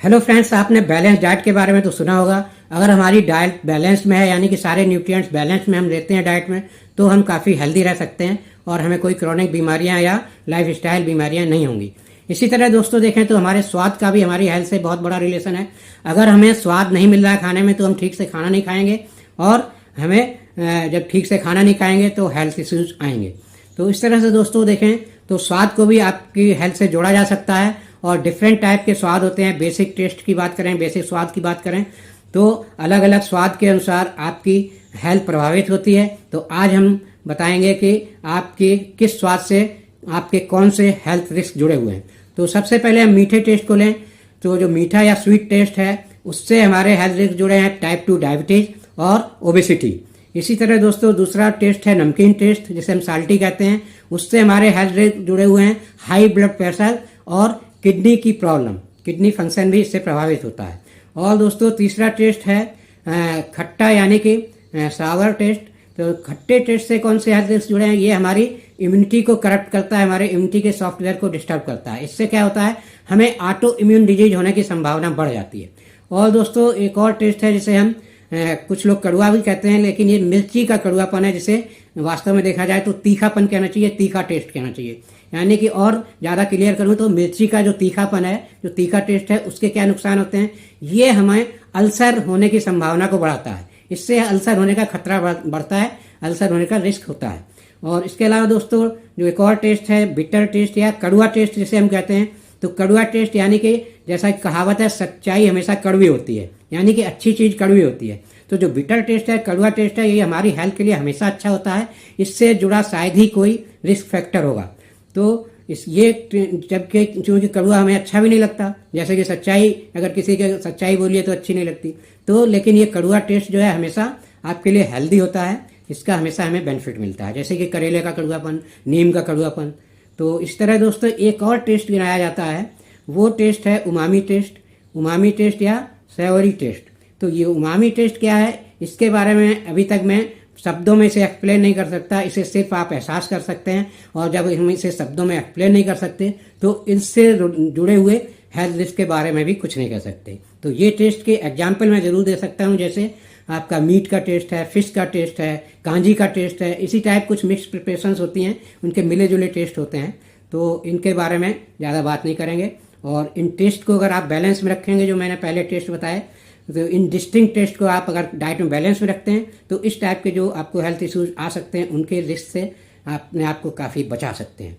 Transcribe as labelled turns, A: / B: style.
A: Hello friends, आपने balance diet के बारे में तो सुना होगा। अगर हमारी डाइट बैलेंस में है, यानी कि सारे न्यूट्रिएंट्स बैलेंस में हम लेते हैं डाइट में, तो हम काफ़ी हेल्दी रह सकते हैं और हमें कोई क्रॉनिक बीमारियां या लाइफ स्टाइल बीमारियां नहीं होंगी। इसी तरह दोस्तों देखें तो हमारे स्वाद का भी हमारी हेल्थ से बहुत बड़ा रिलेशन है। अगर हमें स्वाद नहीं मिल रहा है खाने में तो हम ठीक से खाना नहीं खाएंगे, और हमें जब ठीक से खाना नहीं खाएंगे तो हेल्थ इश्यूज आएंगे। तो इस तरह से दोस्तों देखें तो स्वाद को भी आपकी हेल्थ से जोड़ा जा सकता है, और डिफरेंट टाइप के स्वाद होते हैं। बेसिक टेस्ट की बात करें, बेसिक स्वाद की बात करें तो अलग अलग स्वाद के अनुसार आपकी हेल्थ प्रभावित होती है। तो आज हम बताएंगे कि आपके किस स्वाद से आपके कौन से हेल्थ रिस्क जुड़े हुए हैं। तो सबसे पहले हम मीठे टेस्ट को लें, तो जो मीठा या स्वीट टेस्ट है उससे हमारे हेल्थ रिस्क जुड़े हैं टाइप 2 डायबिटीज और ओबेसिटी। इसी तरह दोस्तों दूसरा टेस्ट है नमकीन टेस्ट, जिसे हम साल्टी कहते हैं। उससे हमारे हेल्थ रिस्क जुड़े हुए हैं हाई ब्लड प्रेशर और किडनी की प्रॉब्लम, किडनी फंक्शन भी इससे प्रभावित होता है। और दोस्तों तीसरा टेस्ट है खट्टा यानी कि सावर टेस्ट। तो खट्टे टेस्ट से कौन से हेल्थ रिस्क जुड़े हैं? ये हमारी इम्यूनिटी को करप्ट करता है, हमारे इम्यूनिटी के सॉफ्टवेयर को डिस्टर्ब करता है। इससे क्या होता है, हमें ऑटो इम्यून डिजीज होने की संभावना बढ़ जाती है। और दोस्तों एक और टेस्ट है जिसे हम कुछ लोग कड़वा भी कहते हैं, लेकिन ये मिर्ची का कड़वापन है, जिसे वास्तव में देखा जाए तो तीखापन कहना चाहिए, तीखा टेस्ट कहना चाहिए। यानी कि और ज़्यादा क्लियर करूँ तो मिर्ची का जो तीखापन है, जो तीखा टेस्ट है, उसके क्या नुकसान होते हैं? ये हमें अल्सर होने की संभावना को बढ़ाता है। इससे अल्सर होने का खतरा बढ़ता है, अल्सर होने का रिस्क होता है। और इसके अलावा दोस्तों जो एक और टेस्ट है बिटर टेस्ट या कड़वा टेस्ट जिसे हम कहते हैं। तो कड़वा टेस्ट यानी कि जैसा कहावत है, सच्चाई हमेशा कड़वी होती है, यानी कि अच्छी चीज़ कड़वी होती है। तो जो बिटर टेस्ट है, कड़वा टेस्ट है, ये हमारी हेल्थ के लिए हमेशा अच्छा होता है। इससे जुड़ा शायद ही कोई रिस्क फैक्टर होगा। तो ये जबकि चूंकि कड़वा हमें अच्छा भी नहीं लगता, जैसे कि सच्चाई, अगर किसी के सच्चाई बोलिए तो अच्छी नहीं लगती, तो लेकिन ये कड़वा टेस्ट जो है हमेशा आपके लिए हेल्दी होता है, इसका हमेशा हमें बेनिफिट मिलता है, जैसे कि करेले का कड़वापन, नीम का कड़वापन। तो इस तरह दोस्तों एक और टेस्ट गिनाया जाता है, वो टेस्ट है उमामी टेस्ट, उमामी टेस्ट या सेवरी टेस्ट। तो ये उमामी टेस्ट क्या है, इसके बारे में अभी तक मैं शब्दों में इसे एक्सप्लेन नहीं कर सकता। इसे सिर्फ आप एहसास कर सकते हैं, और जब हम इसे शब्दों में एक्सप्लेन नहीं कर सकते तो इससे जुड़े हुए हेल्थ रिस्क के बारे में भी कुछ नहीं कह सकते। तो ये टेस्ट के एग्जाम्पल मैं जरूर दे सकता हूँ, जैसे आपका मीट का टेस्ट है, फिश का टेस्ट है, कांजी का टेस्ट है। इसी टाइप कुछ मिक्स प्रिपरेशंस होती हैं, उनके मिले जुले टेस्ट होते हैं। तो इनके बारे में ज़्यादा बात नहीं करेंगे। और इन टेस्ट को अगर आप बैलेंस में रखेंगे, जो मैंने पहले टेस्ट बताए, तो इन डिस्टिंक्ट टेस्ट को आप अगर डाइट में बैलेंस में रखते हैं तो इस टाइप के जो आपको हेल्थ इश्यूज आ सकते हैं उनके रिस्क से अपने आप को काफ़ी बचा सकते हैं।